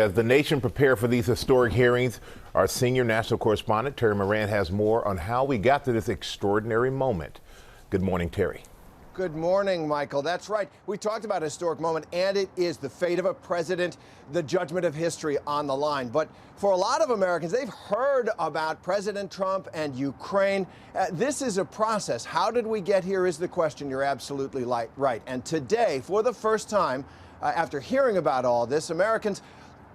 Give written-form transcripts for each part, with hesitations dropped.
As the nation prepares for these historic hearings, our senior national correspondent, Terry Moran, has more on how we got to this extraordinary moment. Good morning, Terry. Good morning, Michael. That's right. We talked about a historic moment, and it is the fate of a president, the judgment of history on the line. But for a lot of Americans, they've heard about President Trump and Ukraine. This is a process. How did we get here is the question. You're absolutely right. And today, for the first time, after hearing about all this, Americans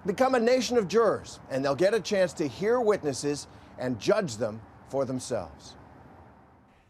become a nation of jurors, and they'll get a chance to hear witnesses and judge them for themselves.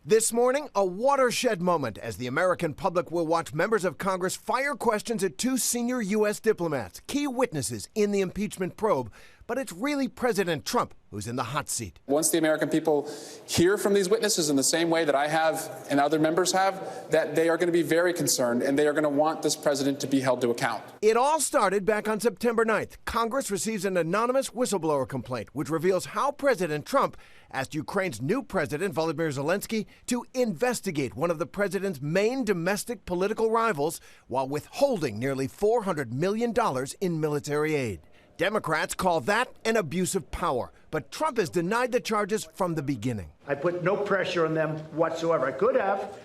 This morning, a watershed moment as the American public will watch members of Congress fire questions at two senior U.S. diplomats, key witnesses in the impeachment probe. But it's really President Trump who's in the hot seat. Once the American people hear from these witnesses in the same way that I have and other members have, that they are going to be very concerned and they are going to want this president to be held to account. It all started back on September 9th. Congress receives an anonymous whistleblower complaint, which reveals how President Trump asked Ukraine's new president, Volodymyr Zelensky, to investigate one of the president's main domestic political rivals while withholding nearly $400 million in military aid. Democrats call that an abuse of power, but Trump has denied the charges from the beginning. I put no pressure on them whatsoever. I could have.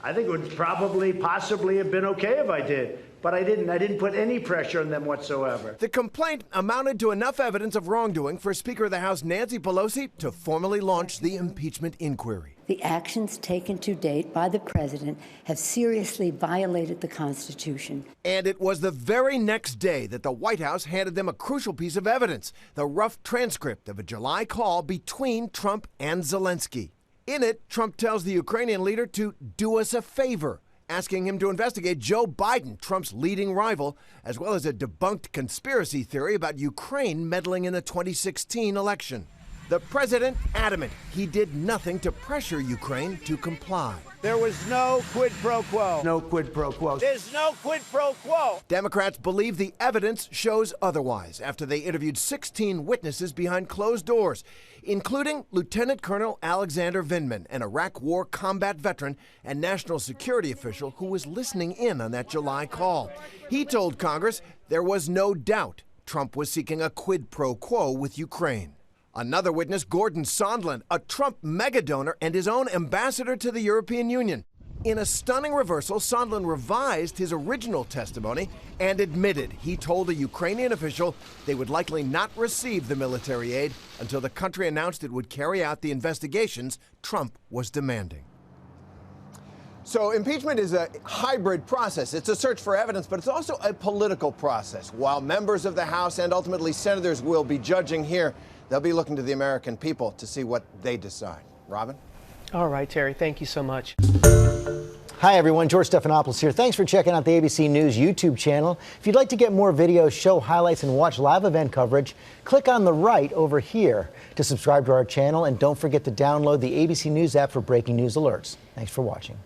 I think it would possibly have been okay if I did, but I didn't. I didn't put any pressure on them whatsoever. The complaint amounted to enough evidence of wrongdoing for Speaker of the House Nancy Pelosi to formally launch the impeachment inquiry. The actions taken to date by the president have seriously violated the Constitution. And it was the very next day that the White House handed them a crucial piece of evidence, the rough transcript of a July call between Trump and Zelensky. In it, Trump tells the Ukrainian leader to do us a favor, asking him to investigate Joe Biden, Trump's leading rival, as well as a debunked conspiracy theory about Ukraine meddling in the 2016 election. The president adamant he did nothing to pressure Ukraine to comply. There was no quid pro quo. No quid pro quo. There's no quid pro quo. Democrats believe the evidence shows otherwise after they interviewed 16 witnesses behind closed doors, including Lieutenant Colonel Alexander Vindman, an Iraq War combat veteran and national security official who was listening in on that July call. He told Congress there was no doubt Trump was seeking a quid pro quo with Ukraine. Another witness, Gordon Sondland, a Trump megadonor and his own ambassador to the European Union. In a stunning reversal, Sondland revised his original testimony and admitted he told a Ukrainian official they would likely not receive the military aid until the country announced it would carry out the investigations Trump was demanding. So impeachment is a hybrid process. It's a search for evidence, but it's also a political process. While members of the House and ultimately senators will be judging here, they'll be looking to the American people to see what they decide. Robin? All right, Terry, thank you so much. Hi, everyone. George Stephanopoulos here. Thanks for checking out the ABC News YouTube channel. If you'd like to get more videos, show highlights, and watch live event coverage, click on the right over here to subscribe to our channel. And don't forget to download the ABC News app for breaking news alerts. Thanks for watching.